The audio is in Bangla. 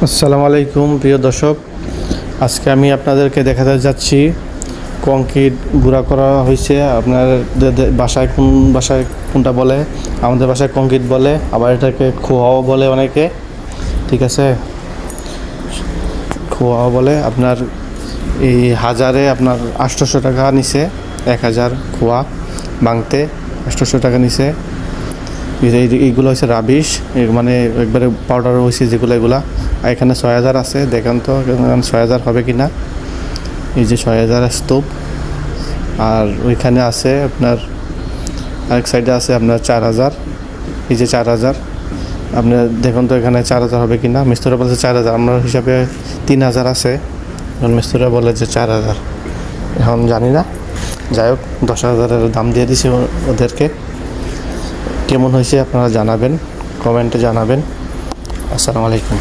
আসসালামু আলাইকুম প্রিয় দর্শক, আজকে আমি আপনাদেরকে দেখাতে যাচ্ছি কংক্রিট গুঁড়া করা হয়েছে। আপনাদের বাসায় কোনটা বলে? আমাদের বাসায় কংক্রিট বলে, আবার এটাকে খোয়াও বলে অনেকে। ঠিক আছে, খোয়াও বলে। আপনার এই হাজারে আপনার 800 টাকা নিছে, 1000 খোয়া ভাঙতে 800 টাকা নিছে। এইগুলো হচ্ছে রাবিশ, মানে একবারে পাউডার হয়েছে যেগুলো, এগুলা। আর এখানে 6000 আছে, দেখেন তো 6000 হবে কি না। এই যে 6000 স্তূপ। আর ওইখানে আছে আপনার আরেক সাইডে আছে আপনার 4000। এই যে 4000, আপনি দেখুন তো এখানে 4000 হবে কি না। মিস্ত্রিরা বলছে 4000, আমার হিসাবে 3000 আছে, এখন মিস্ত্রিরা বলে যে 4000। এখন জানি না, যাই হোক 10,000-এর দাম দিয়ে দিছি ওদেরকে। কেমন হয়েছে আপনারা জানাবেন, কমেন্টে জানাবেন। আসসালামু আলাইকুম।